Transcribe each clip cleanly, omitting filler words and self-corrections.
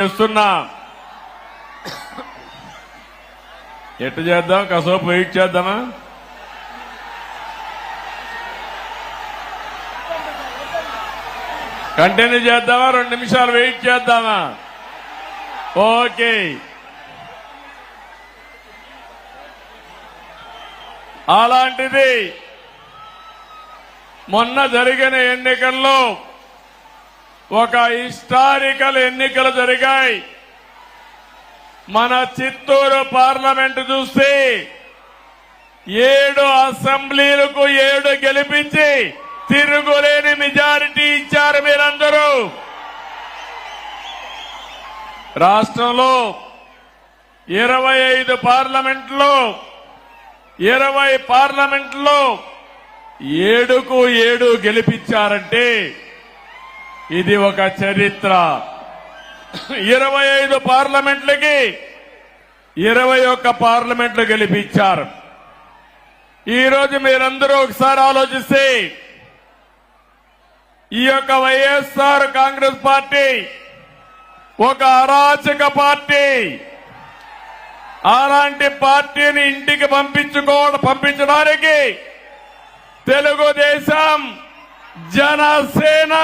చేస్తున్నా. ఎట్టు చేద్దాం, కాసేపు వెయిట్ చేద్దామా? కంటిన్యూ చేద్దామా? 2 నిమిషాలు వెయిట్ చేద్దామా? ఓకే. అలాంటిది మొన్న జరిగిన ఎన్నికల్లో ఒక హిస్టారికల్ ఎన్నికలు జరిగాయి. మన చిత్తూరు పార్లమెంటు చూస్తే 7 అసెంబ్లీలకు 7 గెలిపించి తిరుగులేని మెజారిటీ ఇచ్చారు మీరందరూ. రాష్ట్రంలో 25 పార్లమెంట్లో 20 పార్లమెంట్లో 7కు 7 గెలిపించారంటే ఇది ఒక చరిత్ర. 25 పార్లమెంట్లకి 21 పార్లమెంట్లు గెలిపించారు. ఈరోజు మీరందరూ ఒకసారి ఆలోచిస్తే ఈ యొక్క వైఎస్ఆర్ కాంగ్రెస్ పార్టీ ఒక అరాచక పార్టీ. అలాంటి పార్టీని ఇంటికి పంపించడానికి తెలుగుదేశం, జనసేన,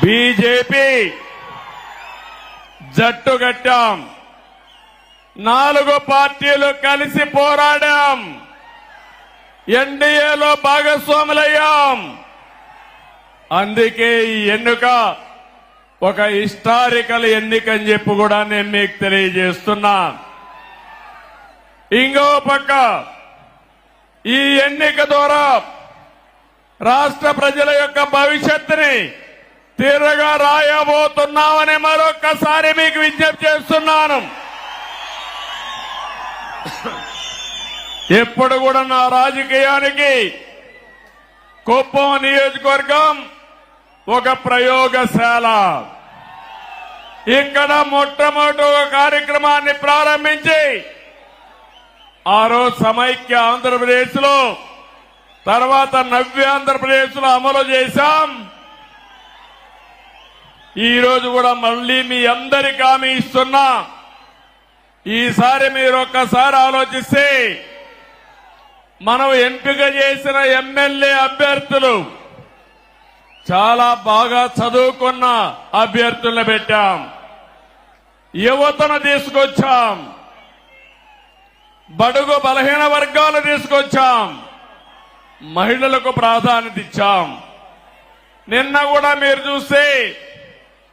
బీజేపీ జట్టు కట్టాం. 4 పార్టీలు కలిసి పోరాడాం. ఎన్డీఏలో భాగస్వాములయ్యాం. అందుకే ఈ ఎన్నిక ఒక హిస్టారికల్ ఎన్నిక అని చెప్పి కూడా నేను మీకు తెలియజేస్తున్నా. ఇంకో పక్క ఈ ఎన్నిక ద్వారా రాష్ట్ర ప్రజల యొక్క భవిష్యత్తుని తీరగా రాయబోతున్నామని మరొక్కసారి మీకు విజ్ఞప్తి చేస్తున్నాను. ఎప్పుడు కూడా నా రాజకీయానికి కుప్పం నియోజకవర్గం ఒక ప్రయోగశాల. ఇక్కడ మొట్టమొదటి ఒక కార్యక్రమాన్ని ప్రారంభించి ఆ రోజు సమైక్య ఆంధ్రప్రదేశ్ లో, తర్వాత నవ్య ఆంధ్రప్రదేశ్ లో అమలు చేశాం. ఈ రోజు కూడా మళ్లీ మీ అందరికీ హామీ ఇస్తున్నా. ఈసారి మీరు ఒక్కసారి ఆలోచిస్తే మనం ఎంపిక చేసిన ఎమ్మెల్యే అభ్యర్థులు చాలా బాగా చదువుకున్న అభ్యర్థులను పెట్టాం. యువతను తీసుకొచ్చాం. బడుగు బలహీన వర్గాలు తీసుకొచ్చాం. మహిళలకు ప్రాధాన్యత ఇచ్చాం. నిన్న కూడా మీరు చూస్తే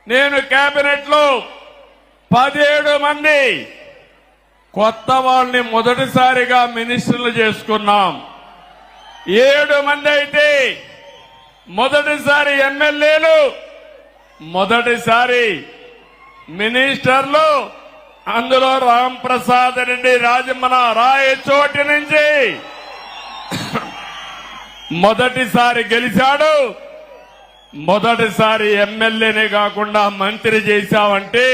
నేను కేబినెట్ లో 17 మంది కొత్త వాళ్ళని మొదటిసారిగా మినిస్టర్లు చేసుకున్నాం. 7 మంది అయితే మొదటిసారి ఎమ్మెల్యేలు, మొదటిసారి మినిస్టర్లు. అందులో రాంప్రసాద్ రెడ్డి రాజమన రాయచోటి నుంచి మొదటిసారి గెలిచాడు. మొదటిసారి ఎమ్మెల్యేనే కాకుండా మంత్రి చేశామంటే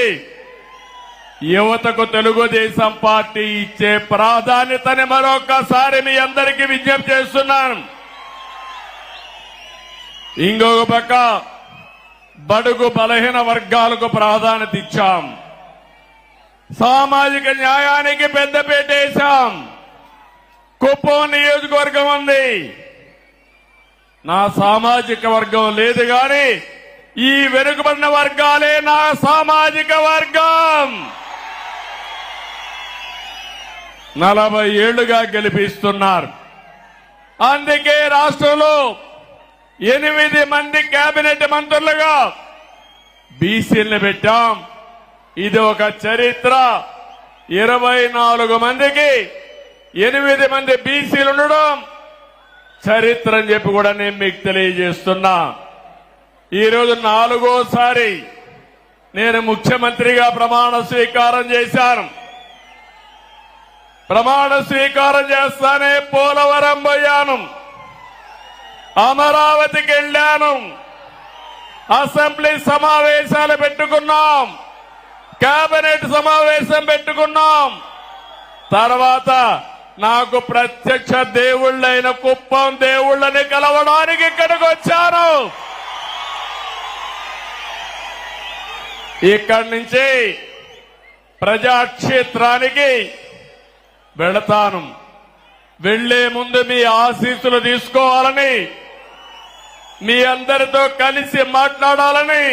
యువతకు తెలుగుదేశం పార్టీ ఇచ్చే ప్రాధాన్యతని మరొకసారి మీ అందరికీ విజ్ఞప్తి చేస్తున్నాను. ఇంకొక పక్క బడుగు బలహీన వర్గాలకు ప్రాధాన్యత ఇచ్చాం. సామాజిక న్యాయానికి పెద్దపీట వేశాం. కుప్పం నియోజకవర్గం ఉంది. నా సామాజిక వర్గం లేదు గాని ఈ వెనుకబడిన వర్గాలే నా సామాజిక వర్గం. 40 ఏళ్లుగా గెలిపిస్తున్నారు. అందుకే రాష్ట్రంలో 8 మంది కేబినెట్ మంత్రులుగా బీసీలను పెట్టాం. ఇది ఒక చరిత్ర. 24 మందికి 8 మంది బీసీలు ఉండడం చరిత్ర అని చెప్పి కూడా నేను మీకు తెలియజేస్తున్నా. ఈరోజు 4వసారి నేను ముఖ్యమంత్రిగా ప్రమాణ స్వీకారం చేశాను. ప్రమాణ స్వీకారం చేస్తానే పోలవరం పోయాను, అమరావతికి వెళ్లాను, అసెంబ్లీ సమావేశాలు పెట్టుకున్నాం, కేబినెట్ సమావేశం పెట్టుకున్నాం. తర్వాత నాకు ప్రత్యక్ష దేవుళ్ళైన కుప్పం దేవుళ్ళని కలవడానికి ఇక్కడికి వచ్చాను. ఇక్కడి నుంచి ప్రజాక్షేత్రానికి వెళతాను. వెళ్లే ముందు మీ ఆశీస్సులు తీసుకోవాలని, మీ అందరితో కలిసి మాట్లాడాలని,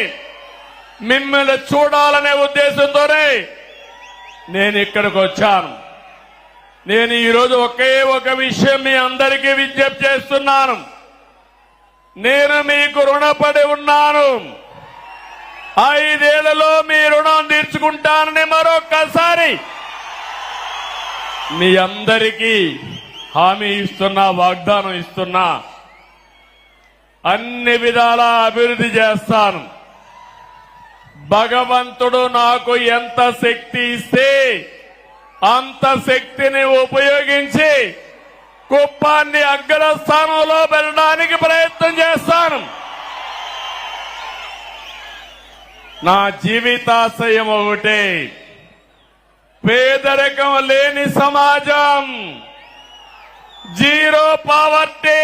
మిమ్మల్ని చూడాలనే ఉద్దేశంతోనే నేను ఇక్కడికి వచ్చాను. నేను ఈరోజు ఒకే ఒక విషయం మీ అందరికీ విజ్ఞప్తి చేస్తున్నాను. నేను మీకు రుణపడి ఉన్నాను. 5 ఏళ్లలో మీ రుణం తీర్చుకుంటానని మరొక్కసారి మీ అందరికీ హామీ ఇస్తున్నా, వాగ్దానం ఇస్తున్నా. అన్ని విధాలా అభివృద్ధి చేస్తాను. భగవంతుడు నాకు ఎంత శక్తి ఇస్తే అంత శక్తిని ఉపయోగించి కుప్పాన్ని అగ్రస్థానంలో పెట్టడానికి ప్రయత్నం చేస్తాను. నా జీవితాశయం ఒకటే, పేదరికం లేని సమాజం, జీరో పావర్టీ.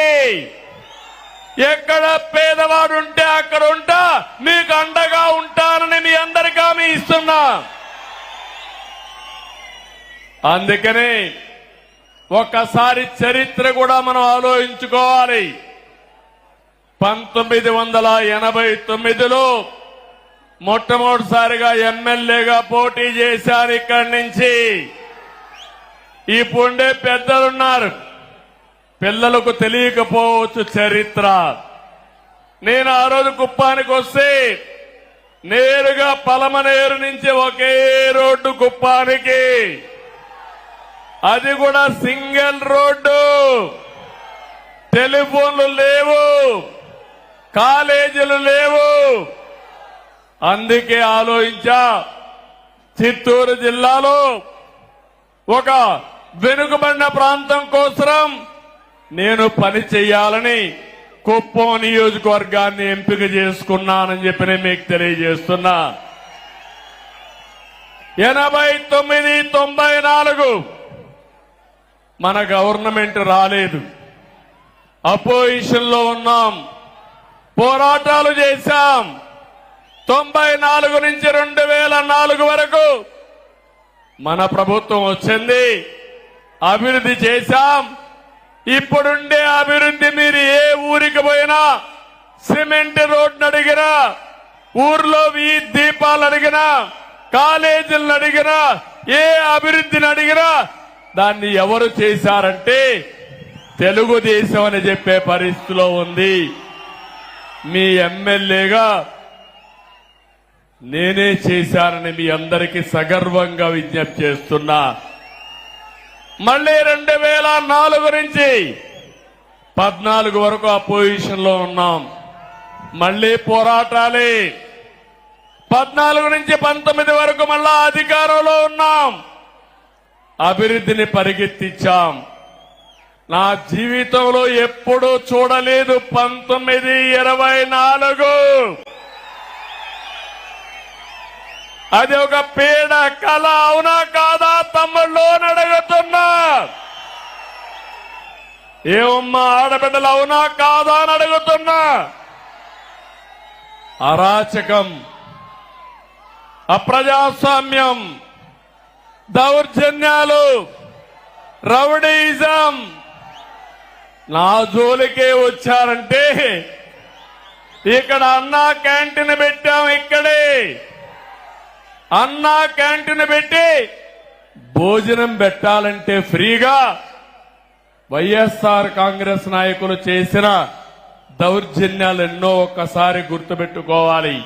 ఎక్కడ పేదవాడు ఉంటే అక్కడ ఉంటా, మీకు అండగా ఉంటానని మీ అందరికీ హామీ ఇస్తున్నా. అందుకనే ఒక్కసారి చరిత్ర కూడా మనం ఆలోచించుకోవాలి. 1989లో మొట్టమొదటిసారిగా ఎమ్మెల్యేగా పోటీ చేశారు. ఇక్కడి నుంచి ఇప్పుడే పెద్దలున్నారు, పిల్లలకు తెలియకపోవచ్చు చరిత్ర. నేను ఆ రోజు కుప్పానికి వస్తే నేరుగా పలమనేరు నుంచి ఒకే రోడ్డు కుప్పానికి, అది కూడా సింగిల్ రోడ్డు. టెలిఫోన్లు లేవు, కాలేజీలు లేవు. అందుకే ఆలోచించా, చిత్తూరు జిల్లాలో ఒక వెనుకబడిన ప్రాంతం కోసం నేను పని చేయాలని కుప్పం నియోజకవర్గాన్ని ఎంపిక చేసుకున్నానని చెప్పి నేను మీకు తెలియజేస్తున్నా. 89, 94 మన గవర్నమెంట్ రాలేదు, అపోజిషన్ లో ఉన్నాం, పోరాటాలు చేశాం. 94 నుంచి 2004 వరకు మన ప్రభుత్వం వచ్చింది, అభివృద్ధి చేశాం. ఇప్పుడుండే అభివృద్ధి మీరు ఏ ఊరికి పోయినా, సిమెంట్ రోడ్డు అడిగినా, ఊర్లో వీధి దీపాలు అడిగినా, కాలేజీలను అడిగినా, ఏ అభివృద్ధిని అడిగినా దాన్ని ఎవరు చేశారంటే తెలుగుదేశం అని చెప్పే పరిస్థితిలో ఉంది. మీ ఎమ్మెల్యేగా నేనే చేశానని మీ అందరికీ సగర్వంగా విజ్ఞప్తి చేస్తున్నా. మళ్లీ 2004 నుంచి 14 వరకు అపోజిషన్ లో ఉన్నాం, మళ్లీ పోరాటాలే. 14 నుంచి 19 వరకు మళ్ళా అధికారంలో ఉన్నాం, అభివృద్ధిని పరిగెత్తించాం. నా జీవితంలో ఎప్పుడూ చూడలేదు 1924. అది ఒక పీడ కళ, అవునా కాదా తమ్ముళ్ళు అని అడుగుతున్నా. ఏమమ్మా ఆడబిడ్డలు, అవునా కాదా అని అడుగుతున్నా. అరాచకం, అప్రజాస్వామ్యం, దౌర్జన్యాలు, రౌడీయిజం నా జోలికే వచ్చారంటే ఇక్కడ అన్నా క్యాంటీన్ పెట్టాం. ఇక్కడే అన్నా క్యాంటీన్ పెట్టి భోజనం పెట్టాలంటే ఫ్రీగా వైఎస్ఆర్ కాంగ్రెస్ నాయకులు చేసిన దౌర్జన్యాలు ఎన్నో ఒక్కసారి గుర్తుపెట్టుకోవాలి.